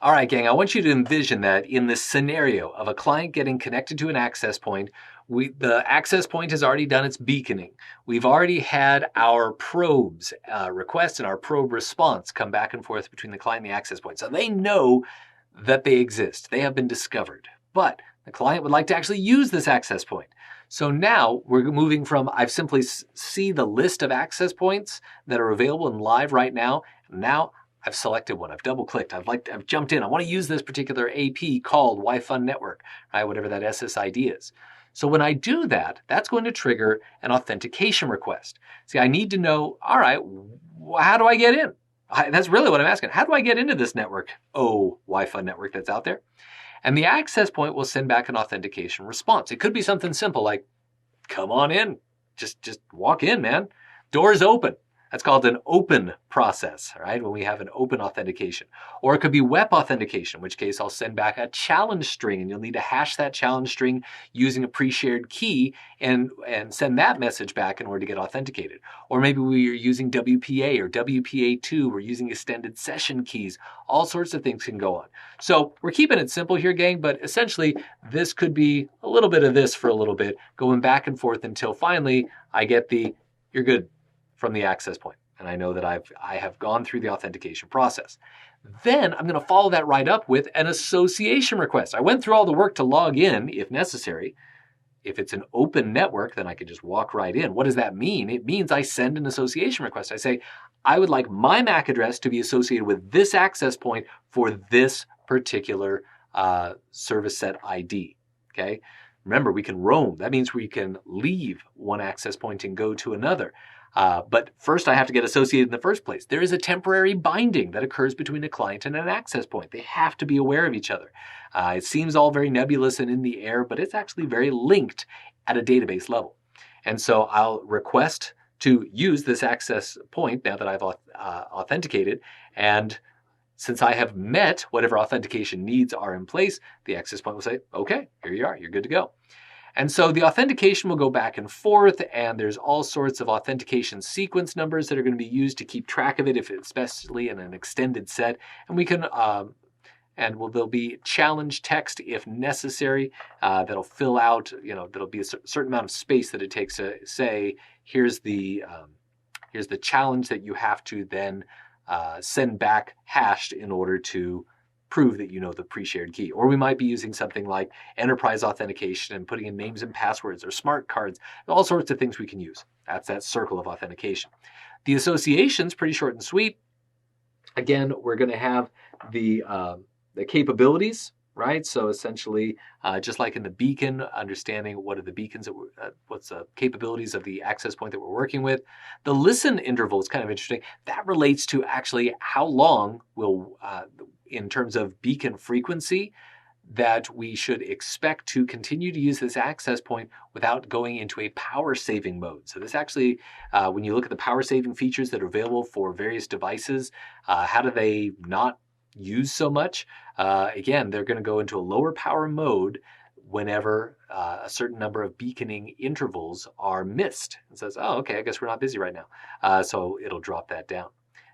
All right, gang, I want you to envision that in this scenario of a client getting connected to an access point, the access point has already done its beaconing. We've already had our probes request and our probe response come back and forth between the client and the access point. So they know that they exist. They have been discovered. But the client would like to actually use this access point. So now we're moving from I've simply see the list of access points that are available and live right now. Now I've selected one. I've double clicked. I've jumped in. I want to use this particular AP called Wi-Fi network, right? Whatever that SSID is. So when I do that, that's going to trigger an authentication request. See, I need to know, all right, how do I get in? That's really what I'm asking. How do I get into this network? Oh, Wi-Fi network that's out there. And the access point will send back an authentication response. It could be something simple like, come on in. Just walk in, man. Door's open. That's called an open process, right? When we have an open authentication. Or it could be WEP authentication, in which case I'll send back a challenge string and you'll need to hash that challenge string using a pre-shared key and send that message back in order to get authenticated. Or maybe we're using WPA or WPA2, we're using extended session keys. All sorts of things can go on. So we're keeping it simple here, gang, but essentially this could be a little bit of this for a little bit, going back and forth until finally I get the, you're good, from the access point. And I know that I have gone through the authentication process. Then I'm going to follow that right up with an association request. I went through all the work to log in if necessary. If it's an open network, then I can just walk right in. What does that mean? It means I send an association request. I say, I would like my MAC address to be associated with this access point for this particular service set ID. Okay. Remember, we can roam. That means we can leave one access point and go to another. But first I have to get associated in the first place. There is a temporary binding that occurs between a client and an access point. They have to be aware of each other. It seems all very nebulous and in the air, but it's actually very linked at a database level. And so I'll request to use this access point now that I've authenticated. And since I have met whatever authentication needs are in place, the access point will say, okay, here you are, you're good to go. And so the authentication will go back and forth, and there's all sorts of authentication sequence numbers that are going to be used to keep track of it, especially in an extended set. And we can, there'll be challenge text if necessary that'll fill out, that'll be a certain amount of space that it takes to say, here's the challenge that you have to then send back hashed in order to prove that you know the pre-shared key. Or we might be using something like enterprise authentication and putting in names and passwords or smart cards, all sorts of things we can use. That's that circle of authentication. The association's pretty short and sweet. Again, we're going to have the capabilities, right? So essentially, just like in the beacon, understanding what are the beacons, what's the capabilities of the access point that we're working with. The listen interval is kind of interesting. That relates to actually how long will, in terms of beacon frequency, that we should expect to continue to use this access point without going into a power saving mode. So this actually, when you look at the power saving features that are available for various devices, how do they not use so much? Again, they're going to go into a lower power mode whenever a certain number of beaconing intervals are missed. It says, oh, okay, I guess we're not busy right now. So it'll drop that down.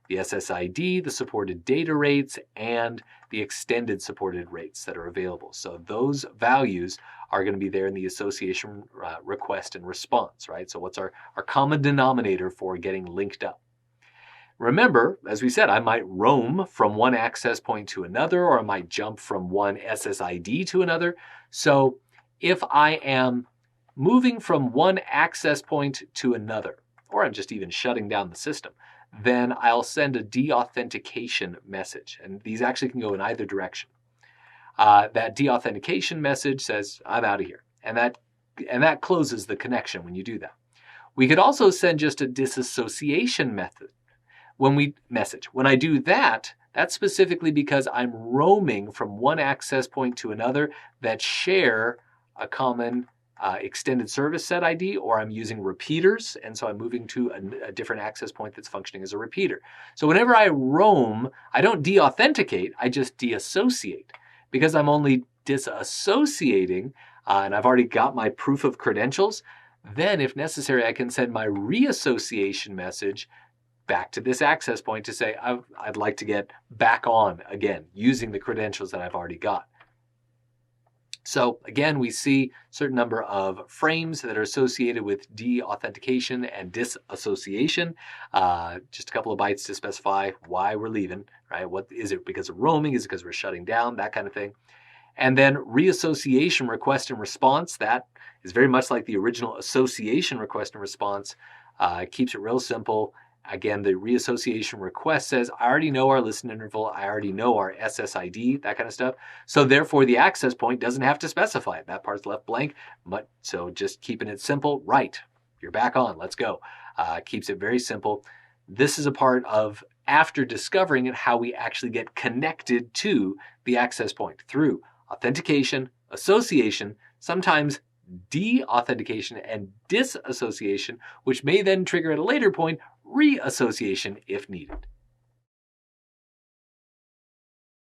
The SSID, the supported data rates, and the extended supported rates that are available. So those values are going to be there in the association request and response, right? So what's our common denominator for getting linked up? Remember, as we said, I might roam from one access point to another, or I might jump from one SSID to another. So if I am moving from one access point to another, or I'm just even shutting down the system, then I'll send a deauthentication message. And these actually can go in either direction. That deauthentication message says, I'm out of here. And that closes the connection when you do that. We could also send just a disassociation method. When I do that, that's specifically because I'm roaming from one access point to another that share a common extended service set ID, or I'm using repeaters, and so I'm moving to a different access point that's functioning as a repeater. So whenever I roam, I don't deauthenticate, I just deassociate. Because I'm only disassociating, and I've already got my proof of credentials, then if necessary, I can send my reassociation message back to this access point to say, I'd like to get back on again using the credentials that I've already got. So again, we see a certain number of frames that are associated with de-authentication and disassociation. Just a couple of bytes to specify why we're leaving, right? What is it because of roaming? Is it because we're shutting down? That kind of thing. And then reassociation request and response. That is very much like the original association request and response. Keeps it real simple. Again, the reassociation request says, I already know our listen interval. I already know our SSID, that kind of stuff. So therefore, the access point doesn't have to specify it. That part's left blank. So just keeping it simple, right, you're back on, let's go. Keeps it very simple. This is a part of, after discovering it, how we actually get connected to the access point through authentication, association, sometimes de-authentication and disassociation, which may then trigger at a later point reassociation if needed.